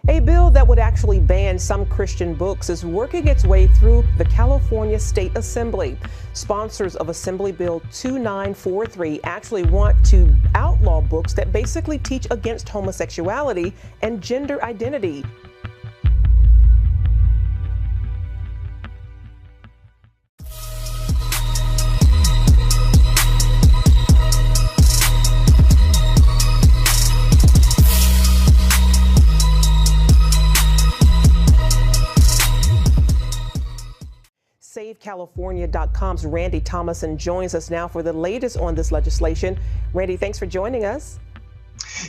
A bill that would actually ban some Christian books is working its way through the California State Assembly. Sponsors of Assembly Bill 2943 actually want to outlaw books that basically teach against homosexuality and gender identity. SaveCalifornia.com's Randy Thomason joins us now for the latest on this legislation. Randy, thanks for joining us.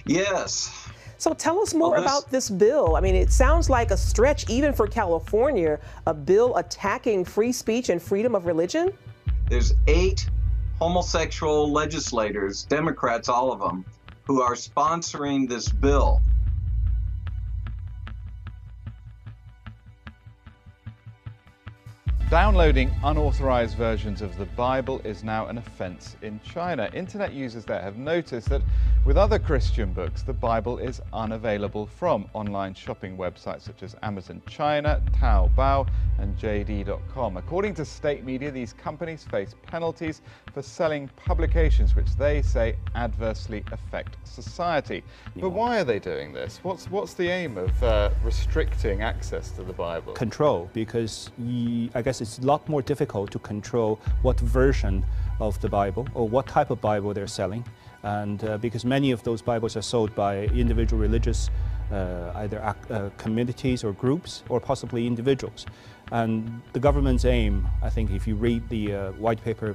Yes. So tell us more about this bill. I mean, it sounds like a stretch even for California, a bill attacking free speech and freedom of religion. There's 8 homosexual legislators, Democrats, all of them, who are sponsoring this bill. Downloading unauthorized versions of the Bible is now an offense in China. Internet users there have noticed that with other Christian books, the Bible is unavailable from online shopping websites such as Amazon China, Taobao, and JD.com. According to state media, these companies face penalties for selling publications which they say adversely affect society. But why are they doing this? What's the aim of restricting access to the Bible? Control, because I guess it's a lot more difficult to control what version of the Bible or what type of Bible they're selling. And because many of those Bibles are sold by individual religious either communities or groups or possibly individuals. And the government's aim, I think if you read the white paper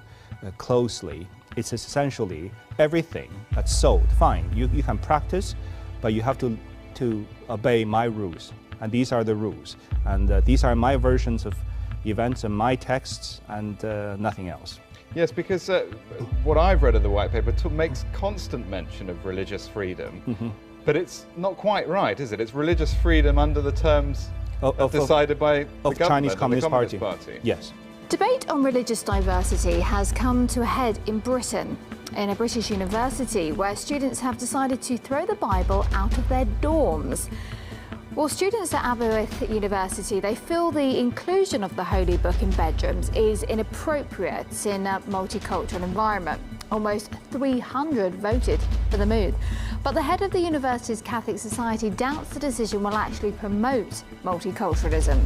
closely, it's essentially everything that's sold. Fine, you can practice, but you have to obey my rules. And these are the rules. And these are my versions of events and my texts and nothing else. Yes, because what I've read of the white paper makes constant mention of religious freedom, but it's not quite right, is it? It's religious freedom under the terms decided by the government, Chinese Communist Party. Yes. Debate on religious diversity has come to a head in Britain, in a British university, where students have decided to throw the Bible out of their dorms. Well, students at Aberystwyth University, they feel the inclusion of the Holy Book in bedrooms is inappropriate in a multicultural environment. Almost 300 voted for the move. But the head of the university's Catholic Society doubts the decision will actually promote multiculturalism.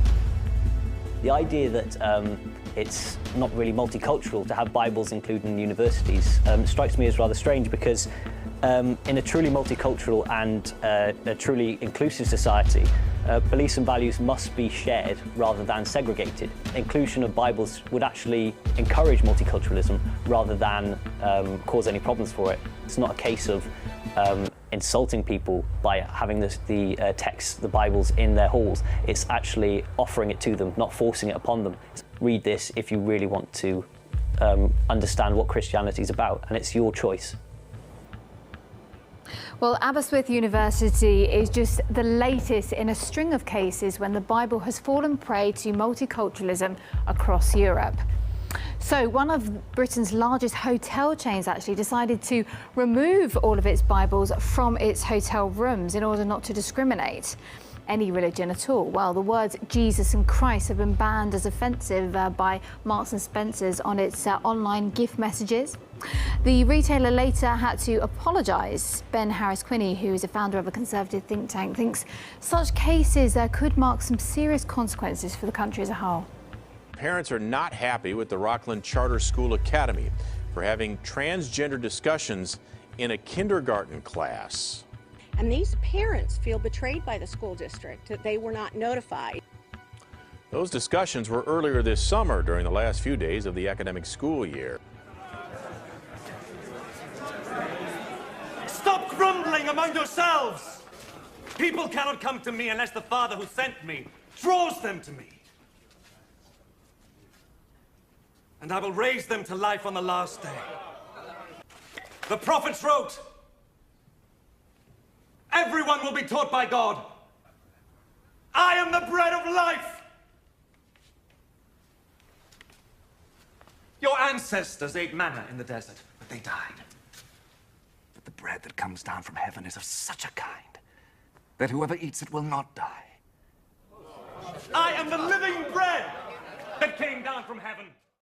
The idea that it's not really multicultural to have Bibles included in universities strikes me as rather strange, because in a truly multicultural and a truly inclusive society, beliefs and values must be shared rather than segregated. Inclusion of Bibles would actually encourage multiculturalism rather than cause any problems for it. It's not a case of insulting people by having the text, the Bibles, in their halls. It's actually offering it to them, not forcing it upon them. Read this if you really want to understand what Christianity is about, and it's your choice. Well, Aberystwyth University is just the latest in a string of cases when the Bible has fallen prey to multiculturalism across Europe. So one of Britain's largest hotel chains actually decided to remove all of its Bibles from its hotel rooms in order not to discriminate any religion at all. Well, the words Jesus and Christ have been banned as offensive by Marks and Spencer's on its online gift messages. The retailer later had to apologise. Ben Harris-Quinney, who is a founder of a conservative think tank, thinks such cases could mark some serious consequences for the country as a whole. Parents are not happy with the Rockland Charter School Academy for having transgender discussions in a kindergarten class. And these parents feel betrayed by the school district that they were not notified. Those discussions were earlier this summer during the last few days of the academic school year. Stop grumbling among yourselves! People cannot come to me unless the Father who sent me draws them to me. And I will raise them to life on the last day. The prophets wrote, everyone will be taught by God. I am the bread of life. Your ancestors ate manna in the desert, but they died. But the bread that comes down from heaven is of such a kind that whoever eats it will not die. I am the living bread that came down from heaven.